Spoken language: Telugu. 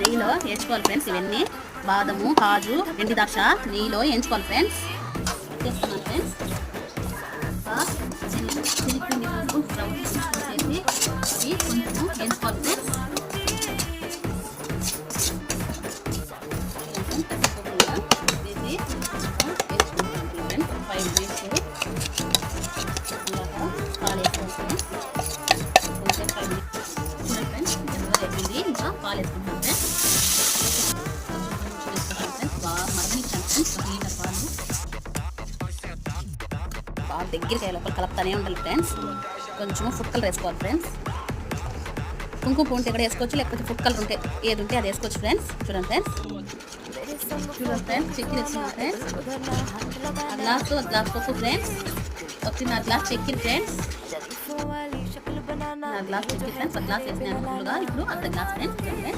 నెయ్యిలో వేయించుకోవాలి ఫ్రెండ్స్. ఇవన్నీ బాదము, కాజు, ఎండి ద్రాక్ష నెయ్యిలో వేయించుకోవాలి ఫ్రెండ్స్. చేస్తున్నాను ఫ్రెండ్స్. శనగపిండి రవ్వ వేసి అవి కొంచెం వేయించుకోవాలి ఫ్రెండ్స్. పాలు వేసుకుంటాం ఫ్రెండ్స్. బాగా మగ్గనిచ్చాను ఫ్రెండ్స్. లీటర్ పాలు బాగా దగ్గరికి అయ్యే లోపల కలుపుతానే ఉండాలి ఫ్రెండ్స్. కొంచెం ఫుడ్ కలర్ వేసుకోవాలి ఫ్రెండ్స్. కుంకుమ ఉంటే ఇక్కడ వేసుకోవచ్చు, లేకపోతే ఫుడ్ కలర్ ఉంటే ఏది ఉంటే అది వేసుకోవచ్చు ఫ్రెండ్స్. చూడండి ఫ్రెండ్స్, చూడండి ఫ్రెండ్స్, చక్కెర వేసుకున్నాం ఫ్రెండ్స్. ఆ గ్లాస్ పప్పు ఫ్రెండ్స్, వచ్చిన గ్లాస్ చక్కెర ఫ్రెండ్స్. గ్లాస్ చక్కెర ఫ్రెండ్స్, ఒక గ్లాస్ వేసిన ఇప్పుడు అర్ధ గ్లాస్ ఫ్రెండ్స్.